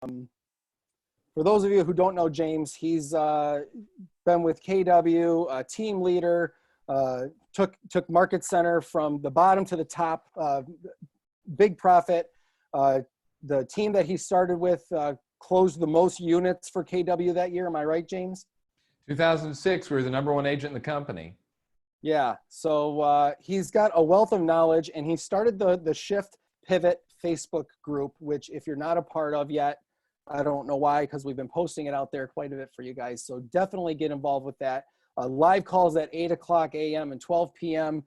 For those of you who don't know James, he's been with KW, a team leader, took Market Center from the bottom to the top, big profit. The team that he started with closed the most units for KW that year. Am I right, James? 2006, we were the #1 agent in the company. Yeah, so he's got a wealth of knowledge, and he started the Shift Pivot Facebook group, which if you're not a part of yet, I don't know why, because we've been posting it out there quite a bit for you guys. So definitely get involved with that. Live calls at 8 a.m. and 12 p.m.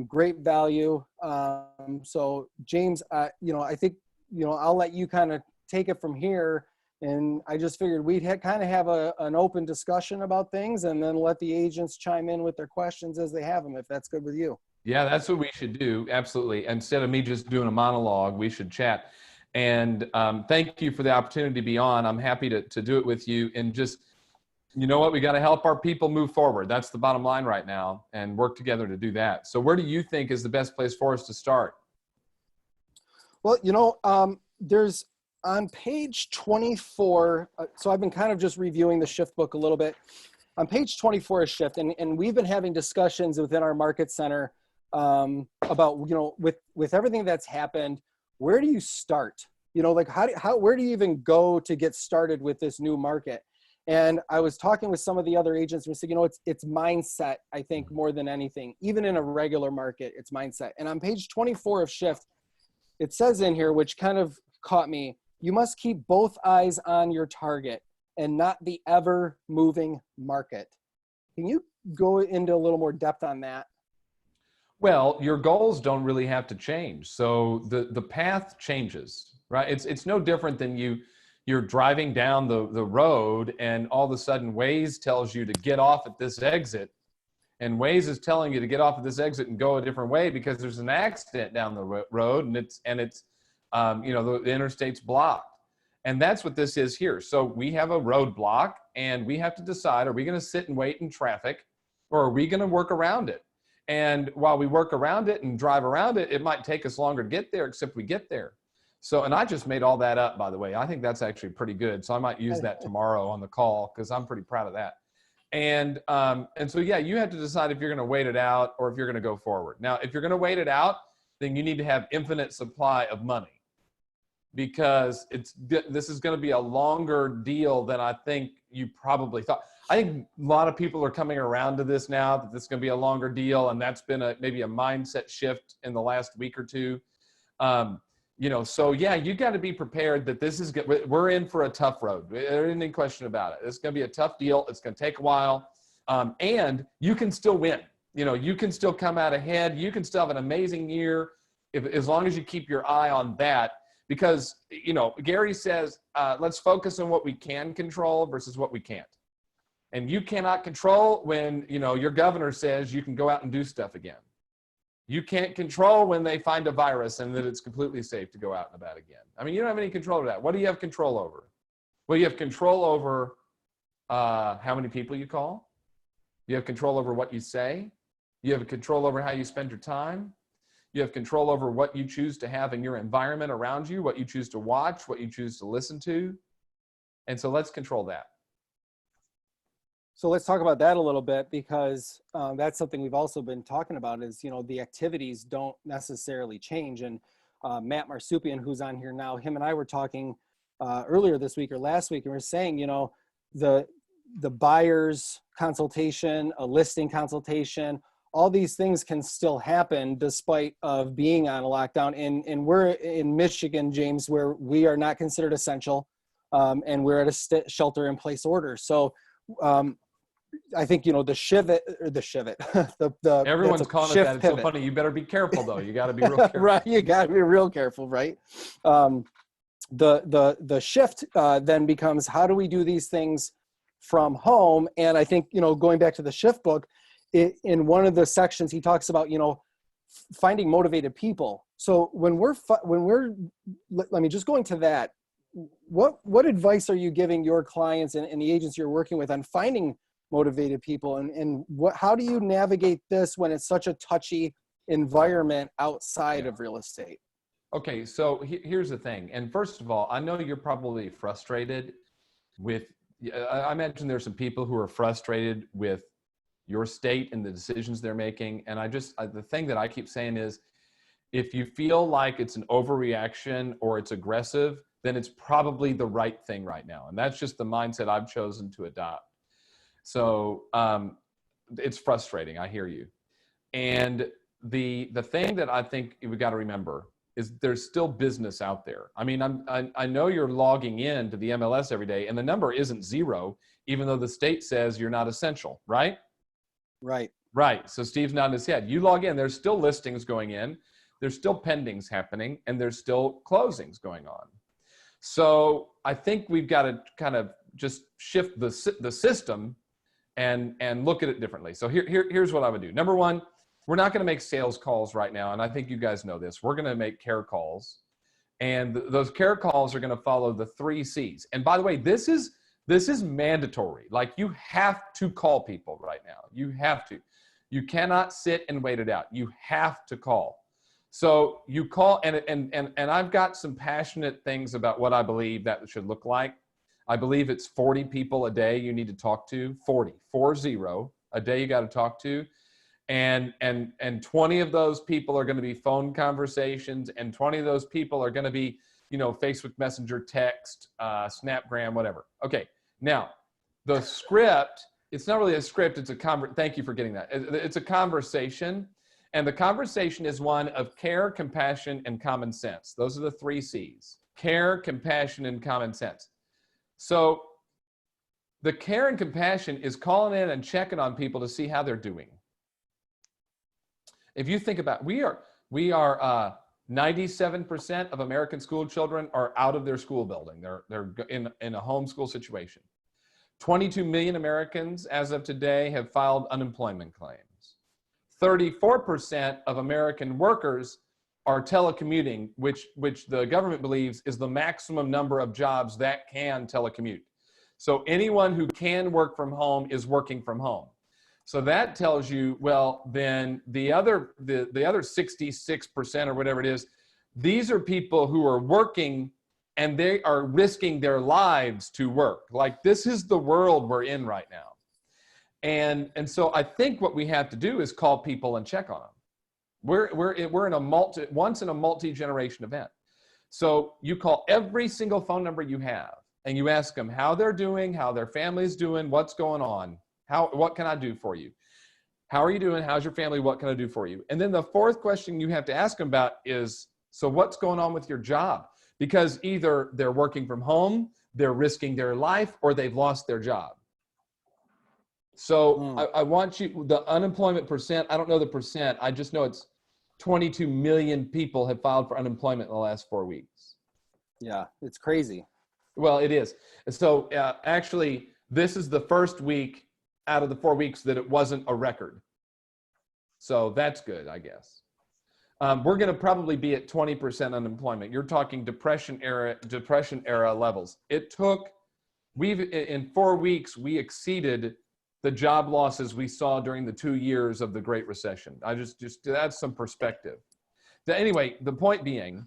Great value. So James, I think, I'll let you kind of take it from here. And I just figured we'd kind of have an open discussion about things, and then let the agents chime in with their questions as they have them, if that's good with you. Yeah, that's what we should do. Absolutely. Instead of me just doing a monologue, we should chat. And thank you for the opportunity to be on. I'm happy to do it with you. And just, you know what, we got to help our people move forward. That's the bottom line right now, and work together to do that. So where do you think is the best place for us to start? Well, there's on page 24. So I've been kind of just reviewing the Shift book a little bit. On page 24 is Shift, and we've been having discussions within our Market Center about, with everything that's happened, where do you start? Like where do you even go to get started with this new market? And I was talking with some of the other agents, and we said, it's mindset, I think, more than anything. Even in a regular market, it's mindset. And on page 24 of Shift, it says in here, which kind of caught me, you must keep both eyes on your target and not the ever-moving market. Can you go into a little more depth on that? Well, your goals don't really have to change. So the path changes, right? It's no different than you're driving down the road, and all of a sudden Waze tells you to get off at this exit. And Waze is telling you to get off at this exit and go a different way because there's an accident down the road, and the interstate's blocked. And that's what this is here. So we have a roadblock, and we have to decide, are we going to sit and wait in traffic, or are we going to work around it? And while we work around it and drive around it, it might take us longer to get there, except we get there. So, and I just made all that up, by the way. I think that's actually pretty good. So I might use that tomorrow on the call, because I'm pretty proud of that. And so, yeah, you have to decide if you're going to wait it out or if you're going to go forward. Now, if you're going to wait it out, then you need to have infinite supply of money, because this is going to be a longer deal than I think you probably thought. I think a lot of people are coming around to this now, that this is going to be a longer deal, and that's been maybe a mindset shift in the last week or two. So yeah, you got to be prepared that this is good. We're in for a tough road. There isn't any question about it. It's going to be a tough deal. It's going to take a while, and you can still win. You can still come out ahead. You can still have an amazing year as long as you keep your eye on that. Because Gary says, let's focus on what we can control versus what we can't. And you cannot control when your governor says you can go out and do stuff again. You can't control when they find a virus and that it's completely safe to go out and about again. I mean, you don't have any control over that. What do you have control over? Well, you have control over how many people you call. You have control over what you say. You have control over how you spend your time. You have control over what you choose to have in your environment around you, what you choose to watch, what you choose to listen to. And so let's control that. So let's talk about that a little bit, because that's something we've also been talking about is, the activities don't necessarily change. And Matt Marsupian, who's on here now, him and I were talking earlier this week or last week, and we're saying, the buyer's consultation, a listing consultation, all these things can still happen despite of being on a lockdown. And we're in Michigan, James, where we are not considered essential, and we're at a shelter-in-place order. So I think, the shivit. Everyone's calling it that. It's pivot. So funny. You better be careful, though. You got to be real careful. Right. You got to be real careful, right? The shift then becomes, how do we do these things from home? And I think, going back to the Shift book, in one of the sections, he talks about, finding motivated people. So when we're just going to that, what advice are you giving your clients and the agents you're working with on finding motivated people, and how do you navigate this when it's such a touchy environment outside of real estate? Okay, so here's the thing. And first of all, I know you're probably frustrated with, I imagine there's some people who are frustrated with your state and the decisions they're making. And the thing that I keep saying is, if you feel like it's an overreaction or it's aggressive, then it's probably the right thing right now. And that's just the mindset I've chosen to adopt. So it's frustrating. I hear you. And the thing that I think we got to remember is there's still business out there. I mean, I know you're logging in to the MLS every day, and the number isn't zero, even though the state says you're not essential, right? Right. Right. So Steve's nodding his head. You log in, there's still listings going in, there's still pendings happening, and there's still closings going on. So I think we've got to kind of just shift the system and look at it differently. So here's what I would do. Number one, we're not going to make sales calls right now, and I think you guys know this. We're going to make care calls, and those care calls are going to follow the 3 C's. And by the way, this is mandatory. Like, you have to call people right now. You have to. You cannot sit and wait it out. You have to call. So you call, and I've got some passionate things about what I believe that should look like. I believe it's 40 people a day you need to talk to, 40 a day you got to talk to. And 20 of those people are going to be phone conversations, and 20 of those people are going to be, Facebook Messenger, text, Snapgram, whatever. Okay. Now, the script, it's not really a script. It's thank you for getting that. It's a conversation, and the conversation is one of care, compassion, and common sense. Those are the 3 C's: care, compassion, and common sense. So the care and compassion is calling in and checking on people to see how they're doing. If you think about, we are 97% of American school children are out of their school building. They're in a homeschool situation. 22 million Americans as of today have filed unemployment claims. 34% of American workers are telecommuting, which the government believes is the maximum number of jobs that can telecommute. So anyone who can work from home is working from home. So that tells you, well, then the other 66% or whatever it is, these are people who are working and they are risking their lives to work. Like, this is the world we're in right now. And so I think what we have to do is call people and check on them. We're in a once in a multi-generation event. So you call every single phone number you have and you ask them how they're doing, how their family's doing, what's going on. What can I do for you? How are you doing? How's your family? What can I do for you? And then the 4th question you have to ask them about is, so what's going on with your job? Because either they're working from home, they're risking their life, or they've lost their job. So I want you, the unemployment percent, I don't know the percent. I just know it's 22 million people have filed for unemployment in the last 4 weeks. Yeah, it's crazy. Well, it is. So actually, this is the first week out of the 4 weeks that it wasn't a record. So that's good, I guess. We're going to probably be at 20% unemployment. You're talking depression era levels. In 4 weeks, we exceeded the job losses we saw during the 2 years of the Great Recession. I just that's some perspective. Anyway, the point being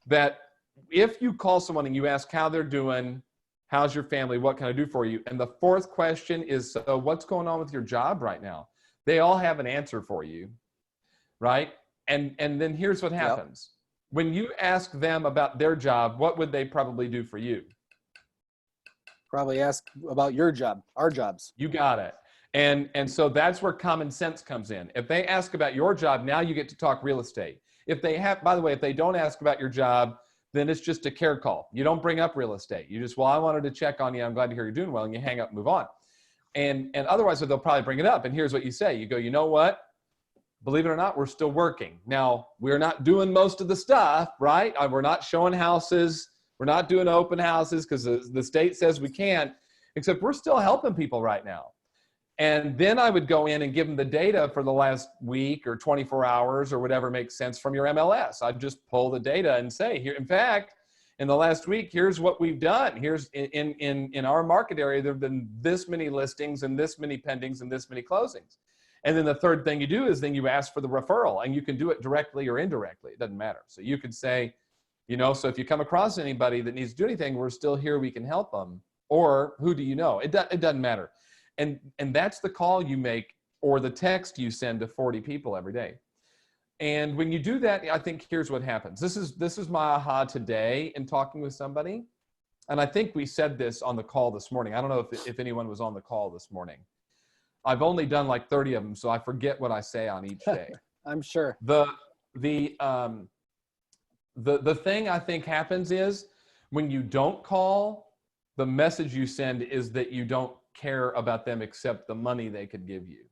that if you call someone and you ask how they're doing, how's your family, what can I do for you? And the 4th question is, so what's going on with your job right now? They all have an answer for you, right? And then here's what happens. Yep. When you ask them about their job, what would they probably do for you? Probably ask about your job, our jobs. You got it. And so that's where common sense comes in. If they ask about your job, now you get to talk real estate. If they don't ask about your job, then it's just a care call. You don't bring up real estate. You just, well, I wanted to check on you. I'm glad to hear you're doing well. And you hang up and move on. And otherwise, they'll probably bring it up. And here's what you say. You go, you know what? Believe it or not, we're still working. Now, we're not doing most of the stuff, right? We're not showing houses. We're not doing open houses because the state says we can't, except we're still helping people right now. And then I would go in and give them the data for the last week or 24 hours or whatever makes sense from your MLS. I'd just pull the data and say, here, in fact, in the last week, here's what we've done. Here's in our market area, there have been this many listings and this many pendings and this many closings. And then the third thing you do is then you ask for the referral, and you can do it directly or indirectly. It doesn't matter. So you could say, You know, so if you come across anybody that needs to do anything, we're still here. We can help them. Or who do you know? It doesn't matter. And that's the call you make or the text you send to 40 people every day. And when you do that, I think here's what happens. This is my aha today in talking with somebody. And I think we said this on the call this morning. I don't know if anyone was on the call this morning. I've only done like 30 of them, so I forget what I say on each day. I'm sure. The thing I think happens is when you don't call, the message you send is that you don't care about them except the money they could give you.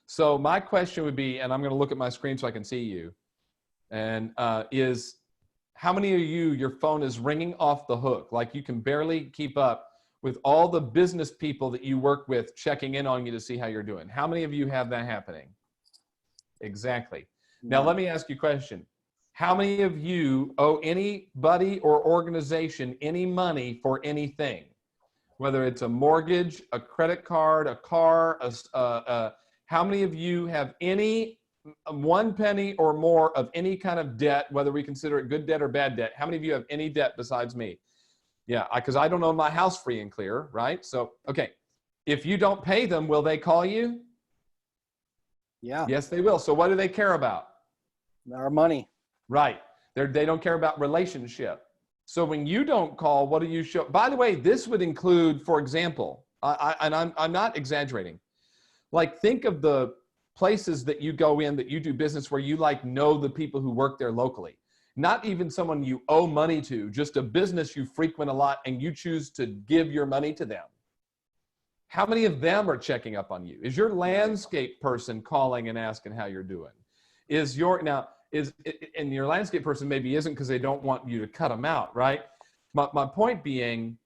So my question would be, and I'm going to look at my screen so I can see you, and is how many of you, your phone is ringing off the hook, like you can barely keep up with all the business people that you work with checking in on you to see how you're doing? How many of you have that happening? Exactly. Now, let me ask you a question. How many of you owe anybody or organization any money for anything? Whether it's a mortgage, a credit card, a car, how many of you have any 1 penny or more of any kind of debt, whether we consider it good debt or bad debt? How many of you have any debt besides me? Yeah, because I don't own my house free and clear, right? So, okay, if you don't pay them, will they call you? Yeah. Yes, they will. So what do they care about? Our money. Right. They don't care about relationship. So when you don't call, what do you show? By the way, this would include, for example, I'm not exaggerating. Like, think of the places that you go in that you do business where you like know the people who work there locally. Not even someone you owe money to, just a business you frequent a lot and you choose to give your money to them. How many of them are checking up on you? Is your landscape person calling and asking how you're doing? And your landscape person maybe isn't because they don't want you to cut them out, right? My point being,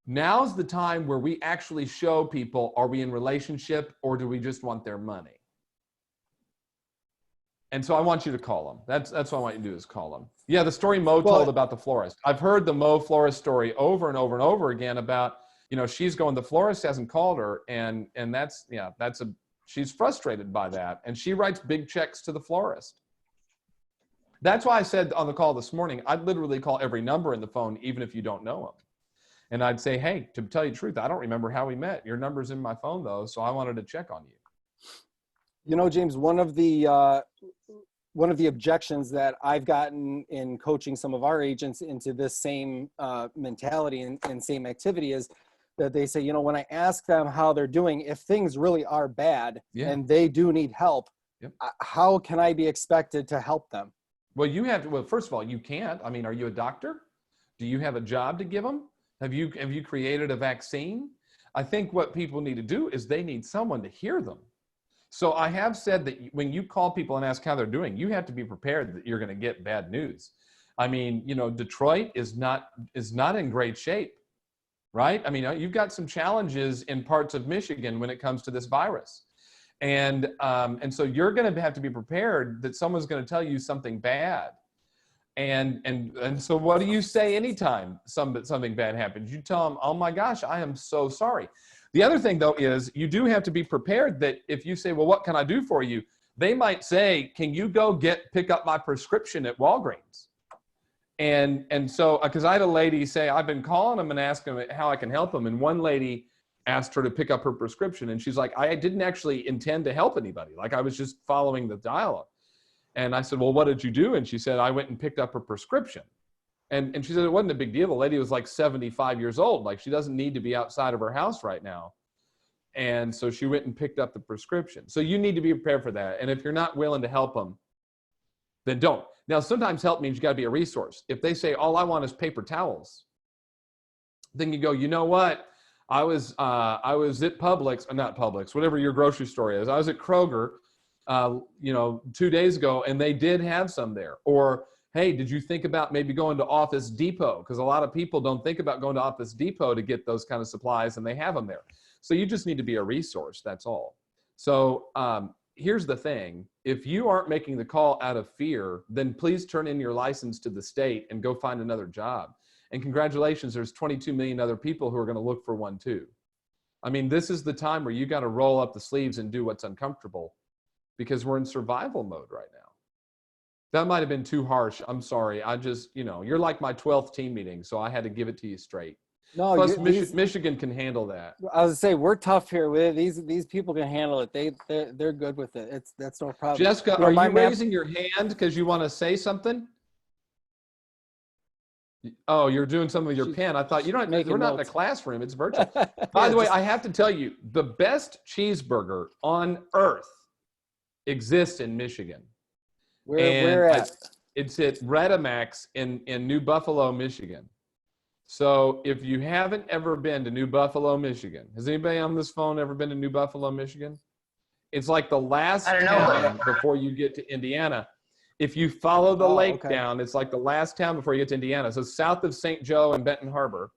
now's the time where we actually show people, are we in relationship or do we just want their money? And so I want you to call them. That's what I want you to do, is call them. Yeah, the story Mo told about the florist. I've heard the Mo florist story over and over and over again about, she's going, the florist hasn't called her, and she's frustrated by that, and she writes big checks to the florist. That's why I said on the call this morning, I'd literally call every number in the phone, even if you don't know them. And I'd say, hey, to tell you the truth, I don't remember how we met. Your number's in my phone though, so I wanted to check on you. James, one of the objections that I've gotten in coaching some of our agents into this same mentality and same activity is that they say, when I ask them how they're doing, if things really are bad and they do need help, how can I be expected to help them? Well, first of all, you can't. I mean, are you a doctor? Do you have a job to give them? Have you created a vaccine? I think what people need to do is they need someone to hear them. So I have said that when you call people and ask how they're doing, you have to be prepared that you're going to get bad news. I mean, Detroit is not in great shape, right? I mean, you've got some challenges in parts of Michigan when it comes to this virus. And so you're going to have to be prepared that someone's going to tell you something bad. And so what do you say anytime something bad happens? You tell them, oh my gosh, I am so sorry. The other thing though is you do have to be prepared that if you say, well, what can I do for you? They might say, can you go pick up my prescription at Walgreens? And so, because I had a lady say, I've been calling them and asking them how I can help them. And one lady asked her to pick up her prescription. And she's like, I didn't actually intend to help anybody. Like, I was just following the dialogue. And I said, well, what did you do? And she said, I went and picked up her prescription. And she said, it wasn't a big deal. The lady was like 75 years old. Like, she doesn't need to be outside of her house right now. And so she went and picked up the prescription. So you need to be prepared for that. And if you're not willing to help them, then don't. Now, sometimes help means you got to be a resource. If they say, all I want is paper towels, then you go, you know what? I was at Publix, or not Publix, whatever your grocery store is. I was at Kroger, 2 days ago, and they did have some there. Or, hey, did you think about maybe going to Office Depot? Because a lot of people don't think about going to Office Depot to get those kind of supplies, and they have them there. So you just need to be a resource, that's all. So here's the thing. If you aren't making the call out of fear, then please turn in your license to the state and go find another job. And congratulations, there's 22 million other people who are going to look for one too. I mean, this is the time where you got to roll up the sleeves and do what's uncomfortable, because we're in survival mode right now. That might have been too harsh. I'm sorry. I just, you're like my 12th team meeting, so I had to give it to you straight. No, Plus, Michigan can handle that. I was gonna say we're tough here. These people can handle it. They're good with it. That's no problem. Jessica, are you raising your hand because you want to say something? Oh, you're doing something with your pen. I thought we're not in a classroom. It's virtual. By the way, I have to tell you, the best cheeseburger on earth exists in Michigan. Where at? It's at Redemax in New Buffalo, Michigan. So if you haven't ever been to New Buffalo, Michigan, has anybody on this phone ever been to New Buffalo, Michigan? It's like the last town before you get to Indiana. If you follow the lake down, it's like the last town before you get to Indiana. So south of St. Joe and Benton Harbor.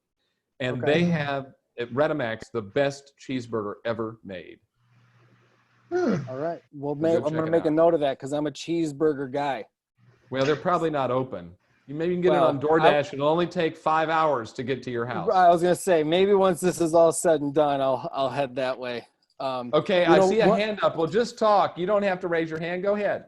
And they have, at Redemax, the best cheeseburger ever made. All right. Well, I'm going to make a note of that because I'm a cheeseburger guy. Well, they're probably not open. You maybe can get it on DoorDash. It'll only take 5 hours to get to your house. I was going to say, maybe once this is all said and done, I'll head that way. Okay, I see a hand up. Well, just talk. You don't have to raise your hand. Go ahead.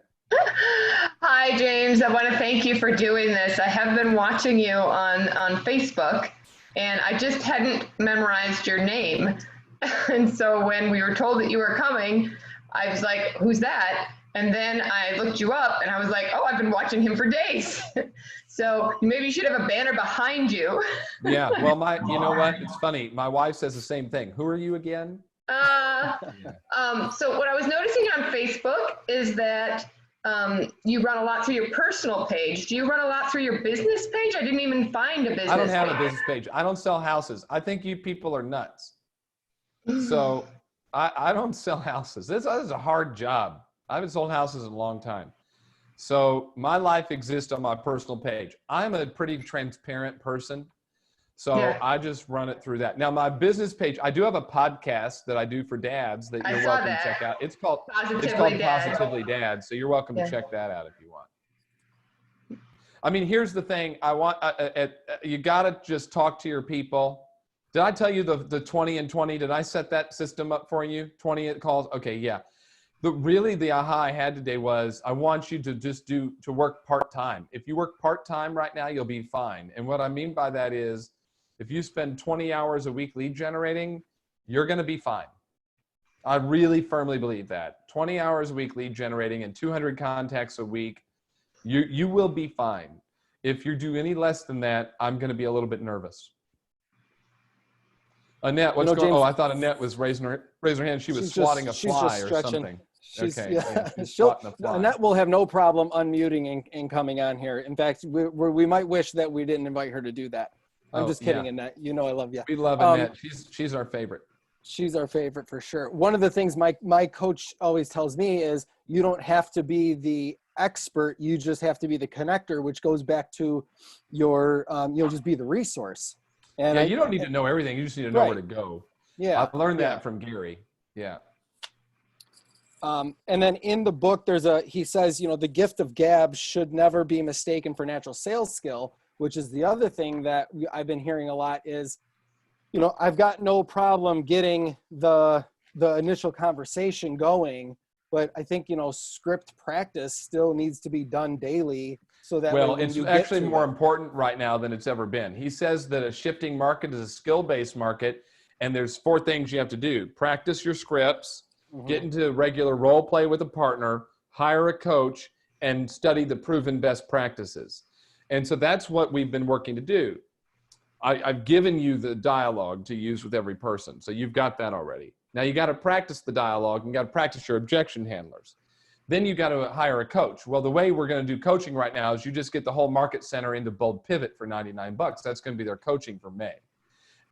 Hi, James. I want to thank you for doing this. I have been watching you on Facebook, and I just hadn't memorized your name. And so when we were told that you were coming, I was like, who's that? And then I looked you up, and I was like, oh, I've been watching him for days. So maybe you should have a banner behind you. Yeah, well, you know what? It's funny. My wife says the same thing. Who are you again? So what I was noticing on Facebook is that you run a lot through your personal page. Do you run a lot through your business page? I didn't even find a business page. I don't have a business page. I don't sell houses. I think you people are nuts. So I don't sell houses. This is a hard job. I haven't sold houses in a long time. So my life exists on my personal page. I'm a pretty transparent person. So I just run it through that. Now my business page, I do have a podcast that I do for dads that you're welcome to check out. It's called Positively Dad. So you're welcome to check that out if you want. I mean, here's the thing. I want, you got to just talk to your people. Did I tell you the 20 and 20? Did I set that system up for you? 20 calls? Okay. Yeah. The aha I had today was I want you to just to work part-time. If you work part-time right now, you'll be fine. And what I mean by that is if you spend 20 hours a week lead generating, you're going to be fine. I really firmly believe that. 20 hours a week lead generating and 200 contacts a week, you will be fine. If you do any less than that, I'm going to be a little bit nervous. Annette, what's going on? Oh, I thought Annette was raising her hand. She was swatting a fly or something. Annette will have no problem unmuting and coming on here. In fact, we might wish that we didn't invite her to do that. I'm just kidding, Annette. You know I love you. We love Annette. She's our favorite. She's our favorite for sure. One of the things my coach always tells me is you don't have to be the expert. You just have to be the connector, which goes back to your, just be the resource. And you don't need to know everything. You just need to know where to go. Yeah. I've learned that from Gary. Yeah. And then in the book, he says, the gift of gab should never be mistaken for natural sales skill, which is the other thing that I've been hearing a lot is, I've got no problem getting the initial conversation going, but I think, script practice still needs to be done daily. So that it's actually more important right now than it's ever been. He says that a shifting market is a skill-based market, and there's 4 things you have to do. Practice your scripts, get into regular role play with a partner, hire a coach, and study the proven best practices. And so that's what we've been working to do. I've given you the dialogue to use with every person. So you've got that already. Now you got to practice the dialogue and got to practice your objection handlers. Then you got to hire a coach. Well, the way we're going to do coaching right now is you just get the whole market center into Bold Pivot for $99. That's going to be their coaching for May.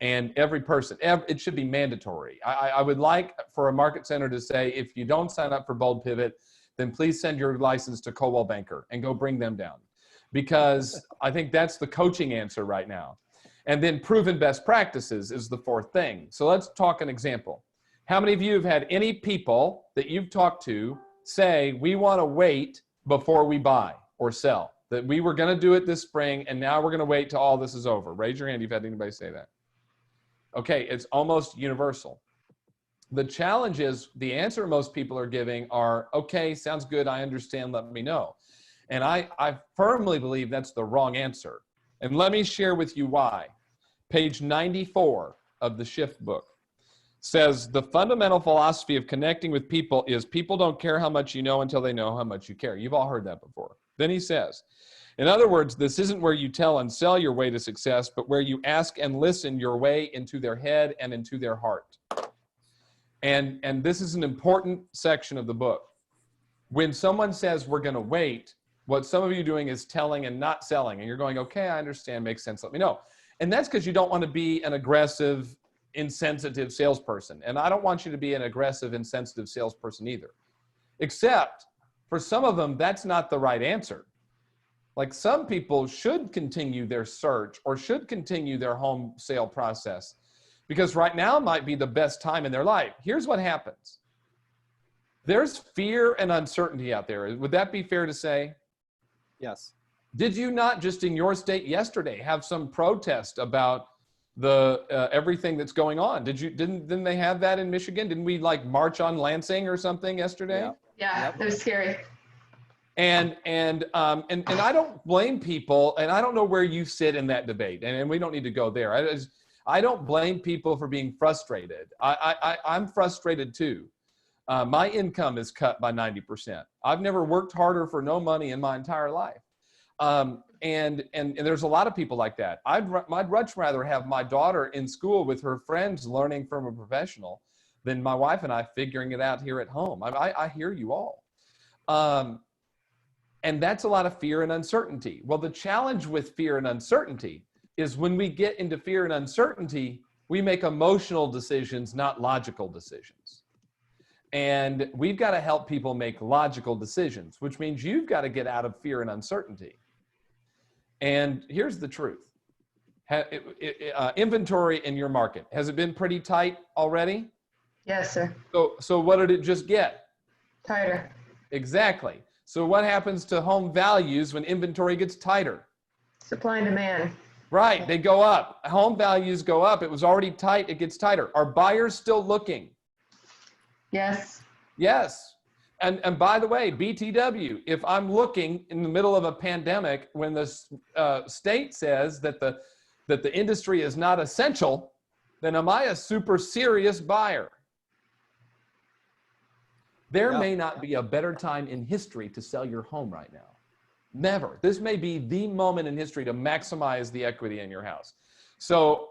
And every person, it should be mandatory. I would like for a market center to say, if you don't sign up for Bold Pivot, then please send your license to Coldwell Banker and go bring them down. Because I think that's the coaching answer right now. And then proven best practices is the 4th thing. So let's talk an example. How many of you have had any people that you've talked to say, we want to wait before we buy or sell? That we were going to do it this spring, and now we're going to wait till all this is over. Raise your hand if you've had anybody say that. Okay, it's almost universal. The challenge is the answer most people are giving are, okay, sounds good, I understand, let me know. And I firmly believe that's the wrong answer. And let me share with you why. Page 94 of the Shift book says the fundamental philosophy of connecting with people is people don't care how much you know until they know how much you care. You've all heard that before. Then he says, in other words, this isn't where you tell and sell your way to success, but where you ask and listen your way into their head and into their heart. And this is an important section of the book. When someone says we're going to wait, what some of you are doing is telling and not selling. And you're going, okay, I understand, makes sense, let me know. And that's because you don't want to be an aggressive, insensitive salesperson. And I don't want you to be an aggressive, insensitive salesperson either. Except for some of them, that's not the right answer. Like some people should continue their search or should continue their home sale process because right now might be the best time in their life. Here's what happens. There's fear and uncertainty out there. Would that be fair to say? Yes. Did you not just in your state yesterday have some protest about the everything that's going on? Didn't they have that in Michigan? Didn't we like march on Lansing or something yesterday? Yeah, it was scary. And I don't blame people, and I don't know where you sit in that debate, and we don't need to go there. I don't blame people for being frustrated. I'm frustrated too. My income is cut by 90%. I've never worked harder for no money in my entire life. And there's a lot of people like that. I'd much rather have my daughter in school with her friends learning from a professional than my wife and I figuring it out here at home. I hear you all. And that's a lot of fear and uncertainty. Well, the challenge with fear and uncertainty is when we get into fear and uncertainty, we make emotional decisions, not logical decisions. And we've got to help people make logical decisions, which means you've got to get out of fear and uncertainty. And here's the truth. Inventory in your market, has it been pretty tight already? Yes, sir. So what did it just get? Tighter. Exactly. So what happens to home values when inventory gets tighter? Supply and demand. Right, they go up. Home values go up. It was already tight, it gets tighter. Are buyers still looking? Yes. Yes. And by the way, BTW, if I'm looking in the middle of a pandemic when the state says that the industry is not essential, then am I a super serious buyer? There may not be a better time in history to sell your home right now. Never. This may be the moment in history to maximize the equity in your house. So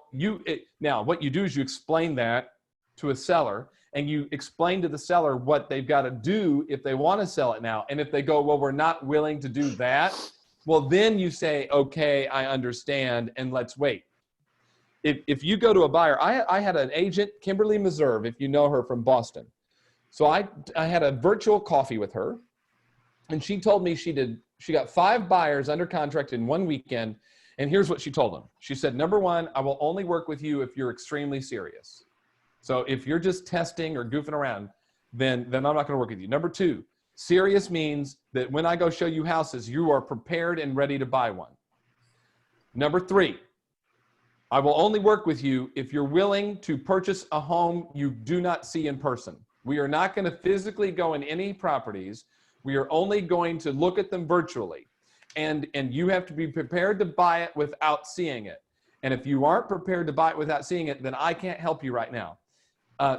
now what you do is you explain that to a seller, and you explain to the seller what they've got to do if they want to sell it now. And if they go, well, we're not willing to do that, well, then you say, okay, I understand, and let's wait. If you go to a buyer, I had an agent, Kimberly Meserve, if you know her from Boston. So I had a virtual coffee with her, and she told me she got 5 buyers under contract in one weekend, and here's what she told them. She said, number 1, I will only work with you if you're extremely serious. So if you're just testing or goofing around, then I'm not going to work with you. Number 2, serious means that when I go show you houses, you are prepared and ready to buy one. Number 3, I will only work with you if you're willing to purchase a home you do not see in person. We are not going to physically go in any properties. We are only going to look at them virtually. And you have to be prepared to buy it without seeing it. And if you aren't prepared to buy it without seeing it, then I can't help you right now.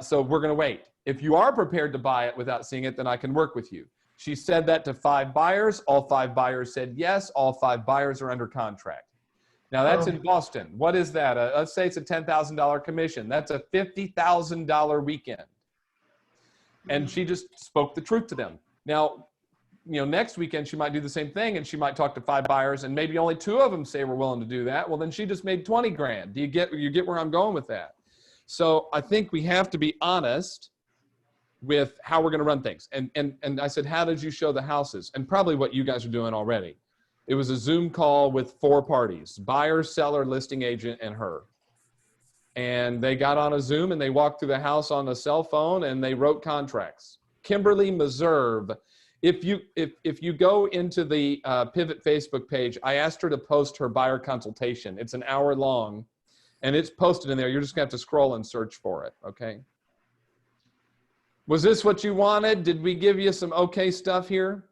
So we're going to wait. If you are prepared to buy it without seeing it, then I can work with you. She said that to 5 buyers. All 5 buyers said yes. All 5 buyers are under contract. Now that's in Boston. What is that? Let's say it's a $10,000 commission. That's a $50,000 weekend. And she just spoke the truth to them. Now, next weekend she might do the same thing, and she might talk to 5 buyers, and maybe only 2 of them say we're willing to do that. Well, then she just made 20 grand. Do you get where I'm going with that? So I think we have to be honest with how we're going to run things. And I said, how did you show the houses? And probably what you guys are doing already. It was a Zoom call with 4 parties, buyer, seller, listing agent, and her. And they got on a Zoom and they walked through the house on a cell phone and they wrote contracts. Kimberly Meserve. If you go into the Pivot Facebook page, I asked her to post her buyer consultation. It's an hour long. And it's posted in there. You're just going to have to scroll and search for it, okay? Was this what you wanted? Did we give you some okay stuff here?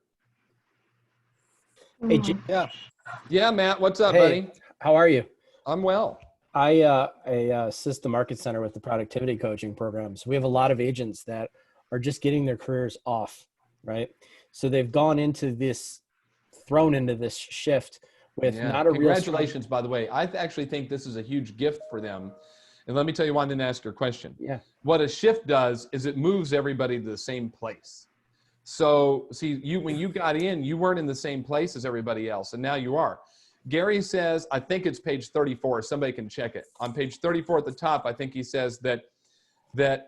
Hey, Jim. Yeah, Matt, what's up, Hey, buddy? how are you? I'm well. I assist the Market Center with the productivity coaching program. So we have a lot of agents that are just getting their careers off, right? So they've gone into this, thrown into this shift with Yeah. not a real strong. Congratulations, by the way. I actually think this is a huge gift for them. And let me tell you why I didn't ask your question. Yeah. What a shift does is it moves everybody to the same place. So see, when you got in, you weren't in the same place as everybody else, and now you are. Gary says, I think it's page 34. Somebody can check it. On page 34 at the top, I think he says that when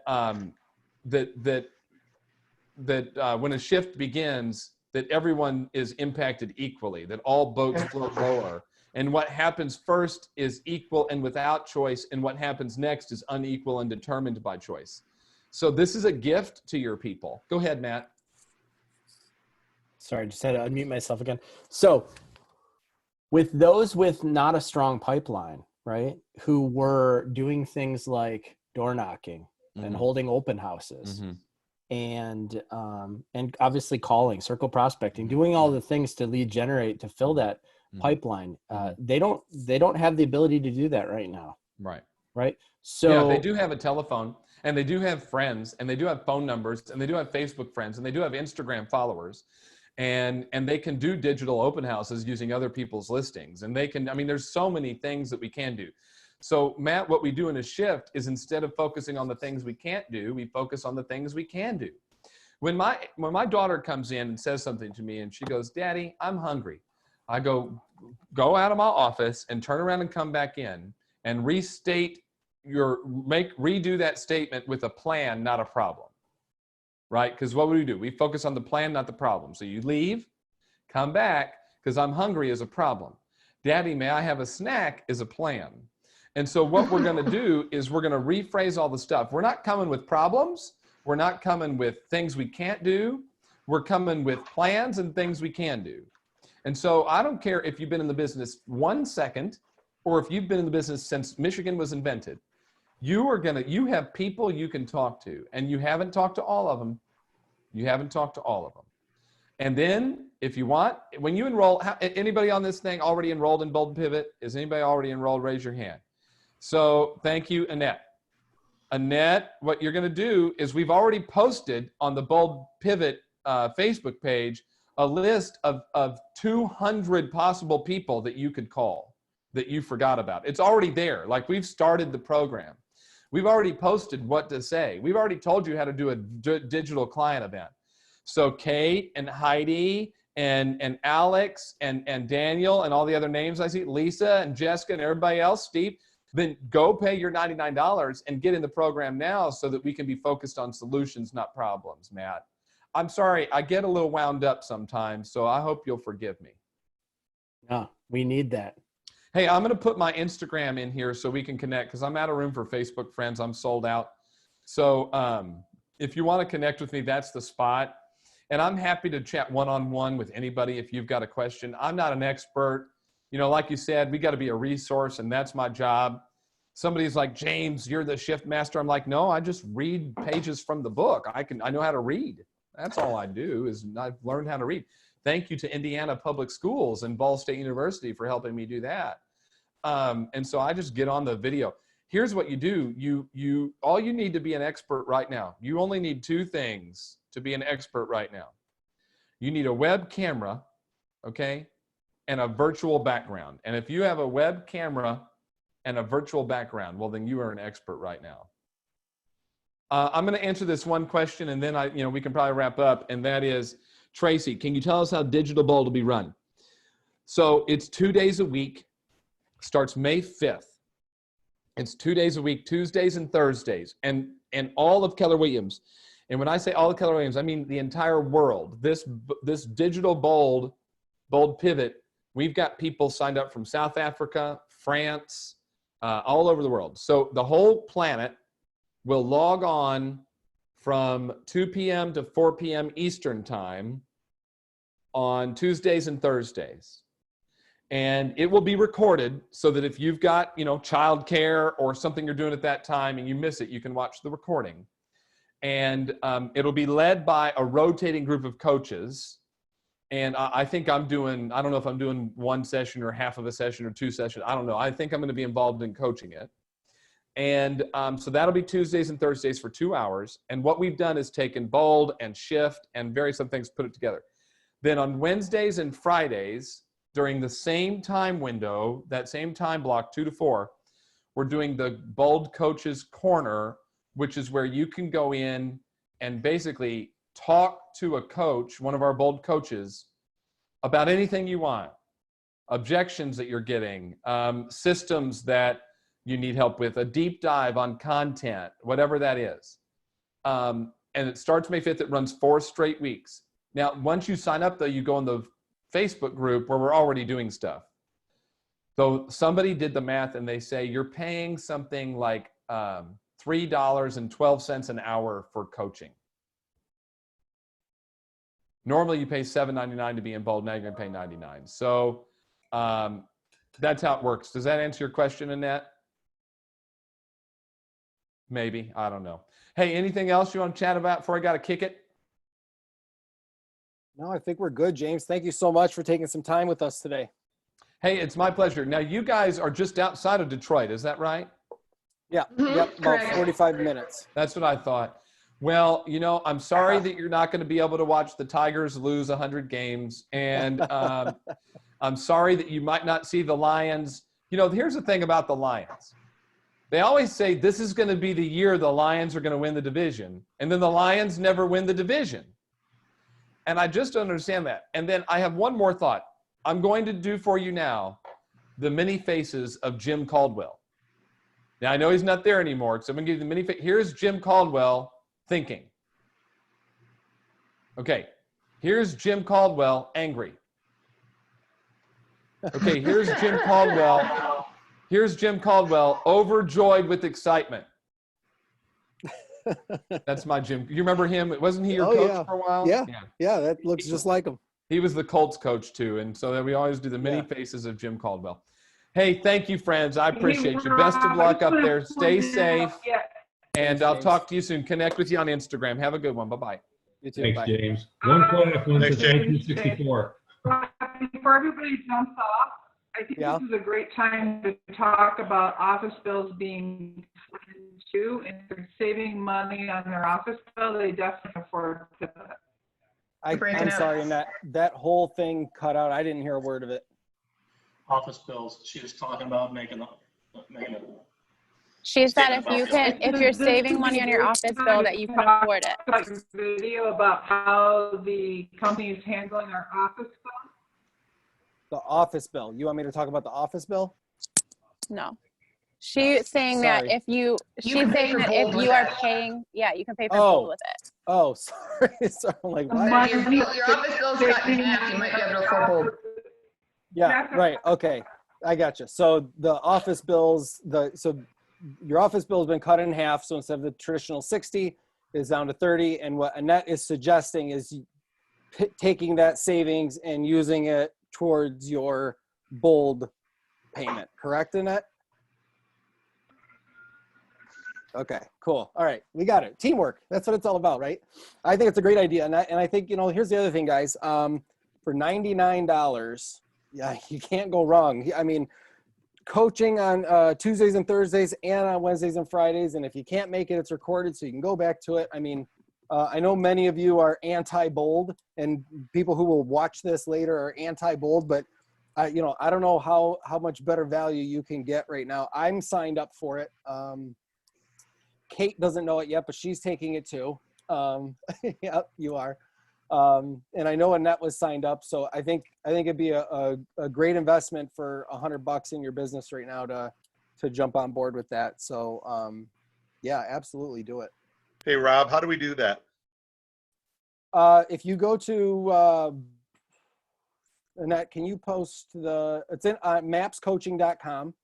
a shift begins, that everyone is impacted equally, that all boats float lower. And what happens first is equal and without choice, and what happens next is unequal and determined by choice. So this is a gift to your people. Go ahead, Matt. Sorry, just had to unmute myself again. So with those with not a strong pipeline, right, who were doing things like door knocking and holding open houses, and obviously calling, circle prospecting, doing all the things to lead generate to fill that pipeline, they don't have the ability to do that right now. Right. So yeah, they do have a telephone, and they do have friends, and they do have phone numbers, and they do have Facebook friends, and they do have Instagram followers. And they can do digital open houses using other people's listings. And they can, I mean, there's so many things that we can do. So Matt, what we do in a shift is instead of focusing on the things we can't do, we focus on the things we can do. When my daughter comes in and says something to me and she goes, Daddy, I'm hungry. I go out of my office and turn around and come back in and redo that statement with a plan, not a problem. Right? Because what would we do? We focus on the plan, not the problem. So you leave, come back, because I'm hungry is a problem. Daddy, may I have a snack is a plan. And so what we're going to do is we're going to rephrase all the stuff. We're not coming with problems. We're not coming with things we can't do. We're coming with plans and things we can do. And so I don't care if you've been in the business 1 second or if you've been in the business since Michigan was invented. You have people you can talk to, and you haven't talked to all of them. You haven't talked to all of them. And then if you want, when you enroll, anybody on this thing already enrolled in Bold Pivot? Is anybody already enrolled? Raise your hand. So thank you, Annette. Annette, what you're going to do is we've already posted on the Bold Pivot Facebook page a list of 200 possible people that you could call that you forgot about. It's already there. Like, we've started the program. We've already posted what to say. We've already told you how to do a digital client event. So Kate and Heidi and Alex and Daniel and all the other names I see, Lisa and Jessica and everybody else, Steve, then go pay your $99 and get in the program now so that we can be focused on solutions, not problems, Matt. I'm sorry, I get a little wound up sometimes, so I hope you'll forgive me. No, we need that. Hey, I'm going to put my Instagram in here so we can connect, because I'm out of room for Facebook friends. I'm sold out. So if you want to connect with me, that's the spot. And I'm happy to chat one-on-one with anybody if you've got a question. I'm not an expert. You know, like you said, we got to be a resource, and that's my job. Somebody's like, James, you're the shift master. I'm like, no, I just read pages from the book. I know how to read. That's all I do, is I've learned how to read. Thank you to Indiana Public Schools and Ball State University for helping me do that. And so I just get on the video. Here's what you do. All you need to be an expert right now. You only need 2 things to be an expert right now. You need a web camera, okay, and a virtual background. And if you have a web camera and a virtual background, well, then you are an expert right now. I'm going to answer this one question, and then we can probably wrap up. And that is, Tracy, can you tell us how Digital Bold will be run? So it's 2 days a week. Starts May 5th. It's 2 days a week, Tuesdays and Thursdays, and all of Keller Williams. And when I say all of Keller Williams, I mean the entire world. This Digital Bold Pivot, we've got people signed up from South Africa, France, all over the world. So the whole planet will log on from 2 p.m. to 4 p.m. Eastern time on Tuesdays and Thursdays. And it will be recorded so that if you've got, childcare or something you're doing at that time and you miss it, you can watch the recording. And it'll be led by a rotating group of coaches. And I think I'm doing, I don't know if I'm doing one session or half of a session or two sessions. I don't know. I think I'm going to be involved in coaching it. And so that'll be Tuesdays and Thursdays for 2 hours. And what we've done is taken bold and shift and various other things, put it together. Then on Wednesdays and Fridays, during the same time window, that same time block, 2 to 4, we're doing the Bold Coaches Corner, which is where you can go in and basically talk to a coach, one of our Bold coaches, about anything you want. Objections that you're getting, systems that you need help with, a deep dive on content, whatever that is. And it starts May 5th. It runs 4 straight weeks. Now, once you sign up, though, you go in the Facebook group where we're already doing stuff. So somebody did the math and they say you're paying something like $3.12 an hour for coaching. Normally you pay $7.99 to be in Bold. Now you're going to pay $99. So that's how it works. Does that answer your question, Annette? Maybe. I don't know. Hey, anything else you want to chat about before I got to kick it? No, I think we're good, James. Thank you so much for taking some time with us today. Hey, it's my pleasure. Now, you guys are just outside of Detroit. Is that right? Yeah. Mhm, Yep. About correct. 45 minutes. That's what I thought. Well, you know, I'm sorry that you're not going to be able to watch the Tigers lose 100 games. And I'm sorry that you might not see the Lions. You know, here's the thing about the Lions. They always say this is going to be the year the Lions are going to win the division. And then the Lions never win the division. And I just don't understand that. And then I have one more thought. I'm going to do for you now the many faces of Jim Caldwell. Now, I know he's not there anymore, so I'm going to give you the many faces. Here's Jim Caldwell thinking. Okay, here's Jim Caldwell angry. Okay, here's Jim Caldwell. Here's Jim Caldwell overjoyed with excitement. That's my Jim. You remember him? Wasn't he your coach for a while? Yeah. That looks just like him. He was the Colts coach too, and so that we always do the many faces of Jim Caldwell. Hey, thank you, friends. I appreciate you. Best of luck up there. Stay safe, and I'll talk to you soon. Connect with you on Instagram. Have a good one. Bye-bye. You too. Thanks, Bye. James. One point of thank you, 64. Before everybody jumps off, I think this is a great time to talk about office bills being too, and if they're saving money on their office bill, they definitely afford to. I'm sorry, and that whole thing cut out. I didn't hear a word of it. Office bills. She was talking about making it. She said if you're saving money on your office bill that you can afford it. Like a video about how the company is handling our office bill. The office bill. You want me to talk about the office bill? No. She's saying that if you you can pay for Bold with it. Oh, sorry. Sorry. I'm like, what? Your office bill's cut in half. You might be able to afford Bold. Yeah, right. Okay. I got you. So the office bills, so your office bill has been cut in half. So instead of the traditional 60 is down to 30. And what Annette is suggesting is taking that savings and using it towards your Bold payment. Correct, Annette? Okay, cool. All right, we got it. Teamwork. That's what it's all about, right? I think it's a great idea. And I think, you know, here's the other thing, guys. For $99, yeah, you can't go wrong. I mean, coaching on Tuesdays and Thursdays and on Wednesdays and Fridays. And if you can't make it, it's recorded so you can go back to it. I mean, I know many of you are anti-Bold, and people who will watch this later are anti-Bold, but you know, I don't know how much better value you can get right now. I'm signed up for it. Kate doesn't know it yet, but she's taking it too. Yep, you are. And I know Annette was signed up, so I think it'd be a great investment for $100 in your business right now to jump on board with that. So yeah, absolutely do it. Hey Rob, how do we do that? If you go to Annette, can you post it's in mapscoaching.com.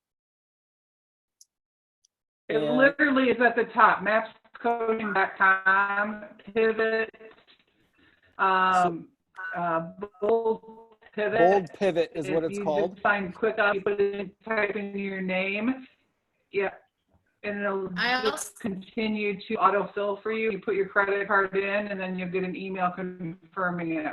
It literally is at the top, mapscoaching.com, pivot, Bold Pivot. Bold Pivot is what it's called. You just find quick up, you put in, type in your name. Yeah. And it'll just continue to autofill for you. You put your credit card in, and then you'll get an email confirming it.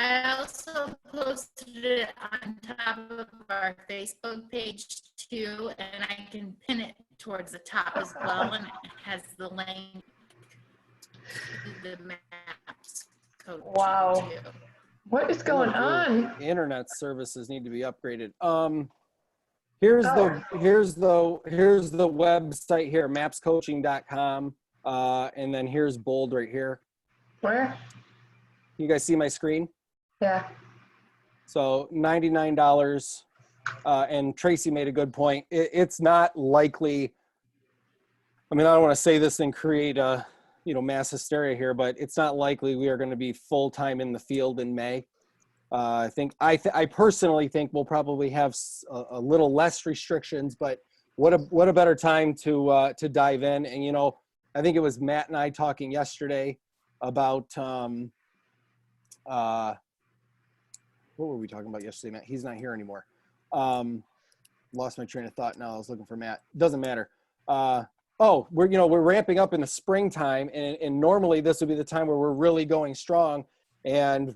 I also posted it on top of our Facebook page too, and I can pin it towards the top as well, and it has the link to the maps coaching Wow. too. What is going on? Internet services need to be upgraded. Here's the website here, mapscoaching.com. And then here's bold right here. Where? You guys see my screen? Yeah. So $99. And Tracy made a good point. It's not likely. I mean, I don't want to say this and create a, mass hysteria here, but it's not likely we are going to be full-time in the field in May. I personally think we'll probably have a little less restrictions, but what a better time to dive in. And, I think it was Matt and I talking yesterday about, what were we talking about yesterday, Matt? He's not here anymore. Lost my train of thought now. I was looking for Matt. Doesn't matter. We're ramping up in the springtime, and normally this would be the time where we're really going strong, and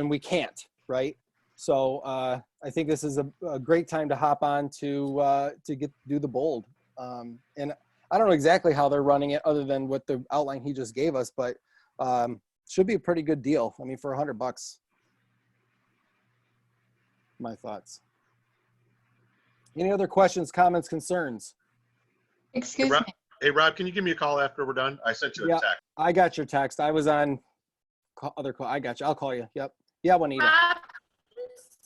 we can't, right? So I think this is a great time to hop on to do the bold. And I don't know exactly how they're running it other than what the outline he just gave us, but should be a pretty good deal. I mean, for $100. My thoughts. Any other questions, comments, concerns? Excuse me. Hey, Rob, can you give me a call after we're done? I sent you a text. I got your text. I was on other call. I got you. I'll call you. Yep. Yeah, Juanita.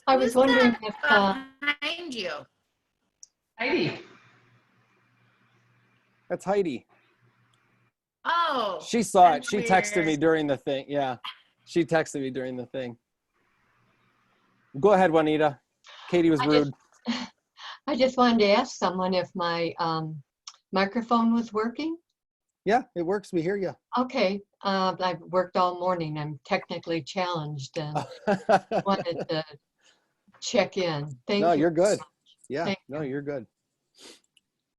I was wondering if behind you. Heidi. That's Heidi. Oh. She saw it. She weird. texted me during the thing. Yeah. She texted me during the thing. Go ahead, Juanita. Katie was rude. I just wanted to ask someone if my microphone was working. Yeah, it works. We hear you. Okay. I've worked all morning. I'm technically challenged and wanted to check in. Thank you. No, you're good. So Yeah. Thank No, you're good.